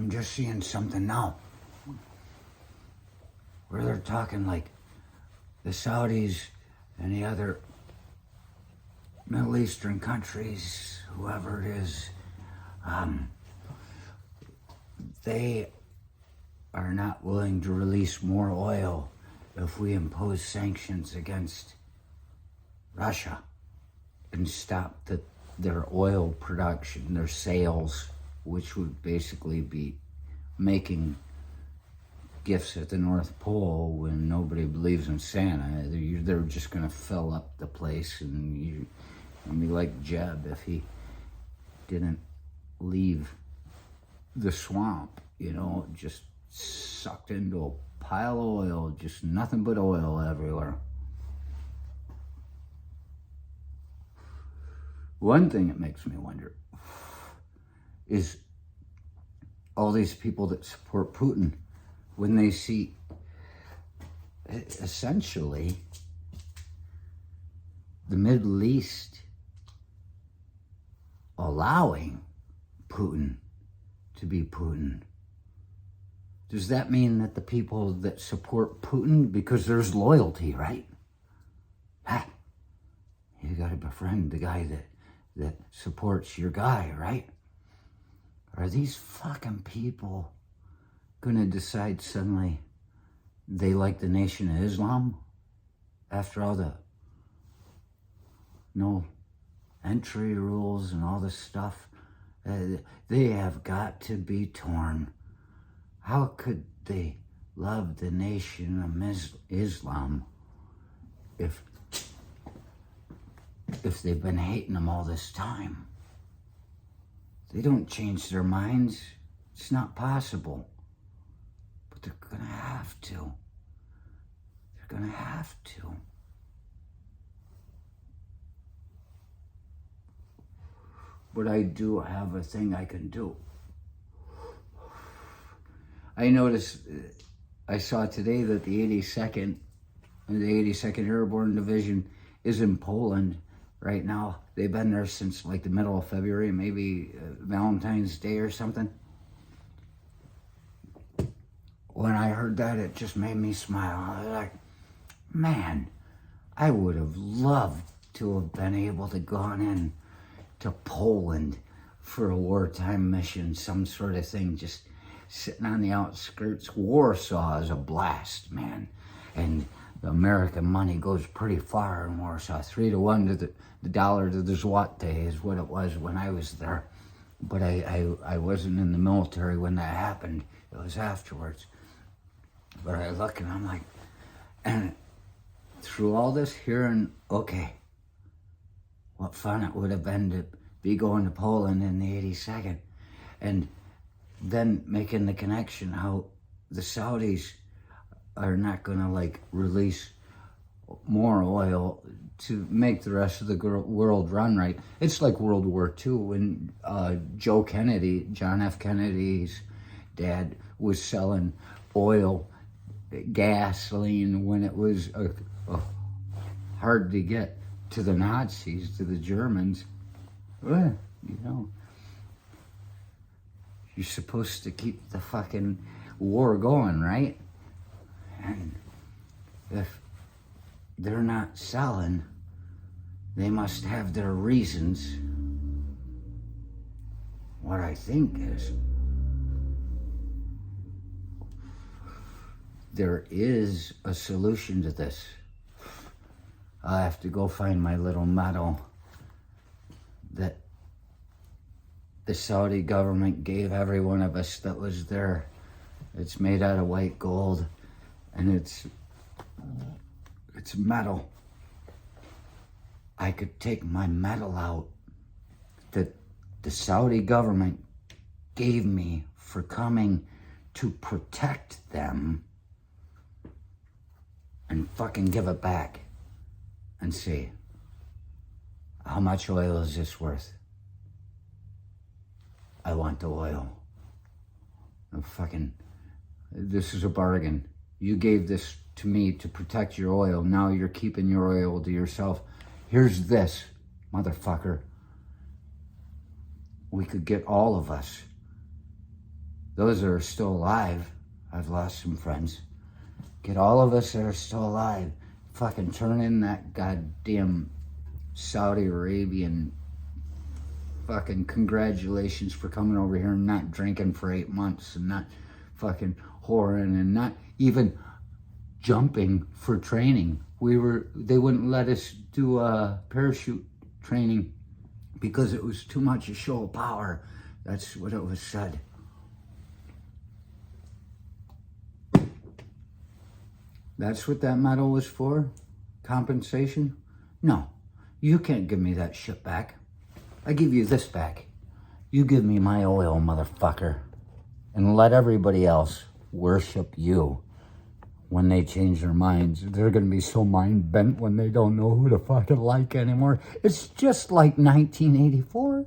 I'm just seeing something now where they're talking like the Saudis and the other Middle Eastern countries, whoever it is, they are not willing to release more oil if we impose sanctions against Russia and stop their oil production, their sales, which would basically be making gifts at the North Pole when nobody believes in Santa. They're just going to fill up the place, and you'll be like Jeb if he didn't leave the swamp, just sucked into a pile of oil, just nothing but oil everywhere. One thing that makes me wonder is all these people that support Putin, when they see essentially the Middle East allowing Putin to be Putin. Does that mean that the people that support Putin, because there's loyalty, right? You gotta befriend the guy that supports your guy, right? Are these fucking people gonna decide suddenly they like the Nation of Islam after all the no entry rules and all this stuff? They have got to be torn. How could they love the Nation of Islam if they've been hating them all this time? They don't change their minds. It's not possible. But they're gonna have to. They're gonna have to. But I do have a thing I can do. I noticed, I saw today that the 82nd Airborne Division is in Poland right now. They've been there since like the middle of February, maybe Valentine's Day or something. When I heard that, it just made me smile. I was like, man, I would have loved to have been able to gone in to Poland for a wartime mission, some sort of thing, just sitting on the outskirts. Warsaw is a blast, man. And the American money goes pretty far in Warsaw. 3-to-1 to the dollar to the zloty is what it was when I was there. But I wasn't in the military when that happened. It was afterwards. But I look and I'm like, and through all this hearing, okay, what fun it would have been to be going to Poland in the 82nd. And then making the connection how the Saudis are not going to like release more oil to make the rest of the world run right. It's like World War II when John F. Kennedy's dad was selling oil, gasoline when it was hard to get to the Nazis, to the Germans. Well, you're supposed to keep the fucking war going, right? And if they're not selling, they must have their reasons. What I think is, there is a solution to this. I'll have to go find my little medal that the Saudi government gave every one of us that was there. It's made out of white gold, and it's metal. I could take my medal out that the Saudi government gave me for coming to protect them and fucking give it back and say, how much oil is this worth? I want the oil. This is a bargain. You gave this to me to protect your oil. Now you're keeping your oil to yourself. Here's this, motherfucker. We could get all of us those that are still alive, I've lost some friends. Get all of us that are still alive, fucking turn in that goddamn Saudi Arabian fucking congratulations for coming over here and not drinking for 8 months and not fucking whoring and not even jumping for training. They wouldn't let us do parachute training because it was too much a show of power. That's what it was said. That's what that medal was for? Compensation? No, you can't give me that shit back. I give you this back. You give me my oil, motherfucker. And let everybody else worship you when they change their minds. They're going to be so mind bent when they don't know who to fucking like anymore. It's just like 1984.